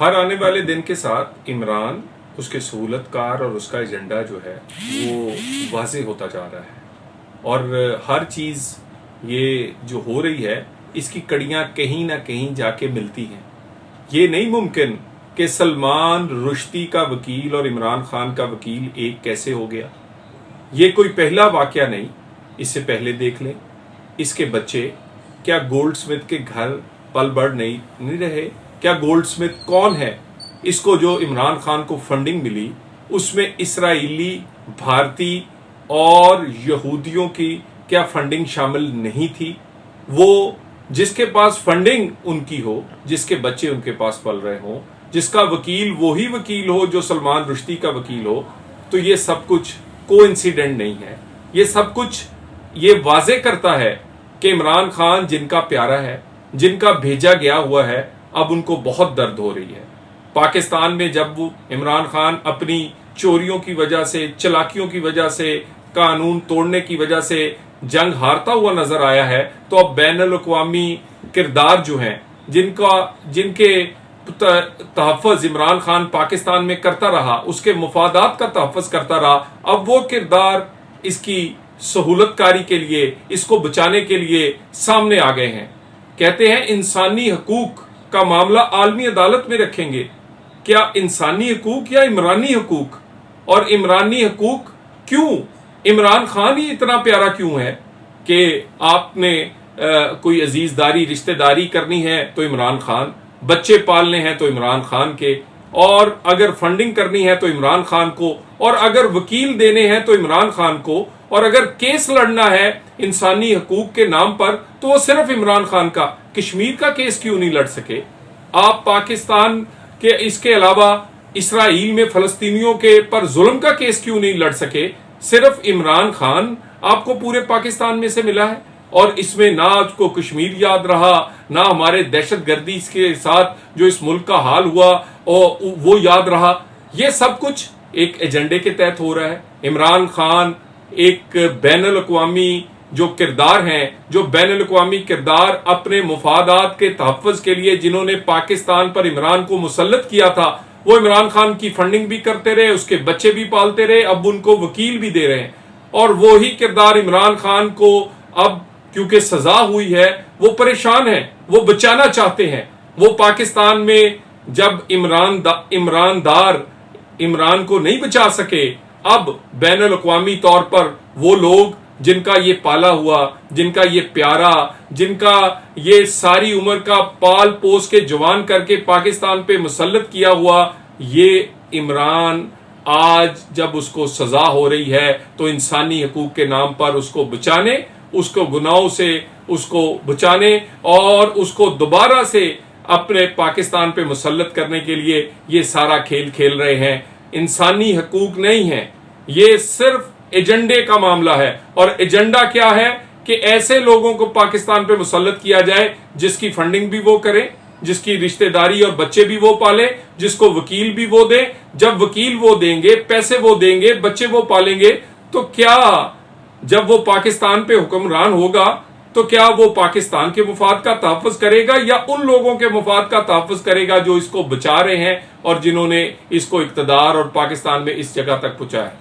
हर आने वाले दिन के साथ इमरान, उसके सहूलतकार और उसका एजेंडा जो है वो वाज़ेह होता जा रहा है और हर चीज़ ये जो हो रही है इसकी कड़ियां कहीं ना कहीं जाके मिलती हैं। ये नहीं मुमकिन कि सलमान रुश्दी का वकील और इमरान खान का वकील एक कैसे हो गया। ये कोई पहला वाकया नहीं, इससे पहले देख लें। इसके बच्चे क्या गोल्डस्मिथ के घर पल बढ़ नहीं रहे? क्या गोल्डस्मिथ कौन है? इसको जो इमरान खान को फंडिंग मिली उसमें इसराइली, भारतीय और यहूदियों की क्या फंडिंग शामिल नहीं थी? वो जिसके पास फंडिंग उनकी हो, जिसके बच्चे उनके पास पल रहे हों, जिसका वकील वही वकील हो जो सलमान रुश्दी का वकील हो, तो ये सब कुछ कोइंसिडेंट नहीं है। ये सब कुछ ये वाजे करता है कि इमरान खान जिनका प्यारा है, जिनका भेजा गया हुआ है, अब उनको बहुत दर्द हो रही है। पाकिस्तान में जब वो इमरान खान अपनी चोरियों की वजह से, चलाकियों की वजह से, कानून तोड़ने की वजह से जंग हारता हुआ नजर आया है, तो अब बैनुल अक़वामी किरदार जो हैं, जिनके तहफ़्फ़ुज़ इमरान खान पाकिस्तान में करता रहा, उसके मुफादात का तहफ़्फ़ुज़ करता रहा, अब वो किरदार इसकी सहूलतकारी के लिए, इसको बचाने के लिए सामने आ गए हैं। कहते हैं इंसानी हकूक का मामला आलमी अदालत में रखेंगे। क्या इंसानी हकूक या इमरानी हकूक? और इमरानी हकूक क्यों? इमरान खान ही इतना प्यारा क्यों है कि आपने कोई अजीजदारी, रिश्तेदारी करनी है तो इमरान खान, बच्चे पालने हैं तो इमरान खान के, और अगर फंडिंग करनी है तो इमरान खान को, और अगर वकील देने हैं तो इमरान खान को, और अगर केस लड़ना है इंसानी हकूक के नाम पर तो वो सिर्फ इमरान खान का। कश्मीर का केस क्यों नहीं लड़ सके आप? पाकिस्तान के इसके अलावा इसराइल में फलस्तीनियों के पर जुल्म का केस क्यों नहीं लड़ सके? सिर्फ इमरान खान आपको पूरे पाकिस्तान में से मिला है, और इसमें ना आपको कश्मीर याद रहा, ना हमारे दहशतगर्दी के साथ जो इस मुल्क का हाल हुआ और वो याद रहा। ये सब कुछ एक एजेंडे के तहत हो रहा है। इमरान खान एक बैनुल अक़वामी जो किरदार हैं, जो बैनुल अक़वामी किरदार अपने मुफादात के तहफ़्फ़ुज़ के लिए जिन्होंने पाकिस्तान पर इमरान को मुसल्लत किया था, वो इमरान खान की फंडिंग भी करते रहे, उसके बच्चे भी पालते रहे, अब उनको वकील भी दे रहे हैं। और वो ही किरदार इमरान खान को अब क्योंकि सजा हुई है वो परेशान है, वो बचाना चाहते हैं। वो पाकिस्तान में जब इमरान को नहीं बचा सके, अब बैनुल अक़वामी तौर पर वो लोग जिनका ये पाला हुआ, जिनका ये प्यारा, जिनका ये सारी उम्र का पाल पोस के जवान करके पाकिस्तान पे मुसल्लत किया हुआ, ये इमरान आज जब उसको सजा हो रही है तो इंसानी हकूक के नाम पर उसको बचाने, उसको गुनाहों से उसको बचाने और उसको दोबारा से अपने पाकिस्तान पे मुसल्लत करने के लिए ये सारा खेल खेल रहे हैं। इंसानी हकूक नहीं है, ये सिर्फ एजेंडे का मामला है। और एजेंडा क्या है कि ऐसे लोगों को पाकिस्तान पे मुसल्लत किया जाए जिसकी फंडिंग भी वो करें, जिसकी रिश्तेदारी और बच्चे भी वो पाले, जिसको वकील भी वो दे। जब वकील वो देंगे, पैसे वो देंगे, बच्चे वो पालेंगे, तो क्या जब वो पाकिस्तान पे हुक्मरान होगा तो क्या वो पाकिस्तान के मुफाद का तहफ़्फ़ुज़ करेगा या उन लोगों के मुफाद का तहफ़्फ़ुज़ करेगा जो इसको बचा रहे हैं और जिन्होंने इसको इक़्तिदार और पाकिस्तान में इस जगह तक पहुंचाया है?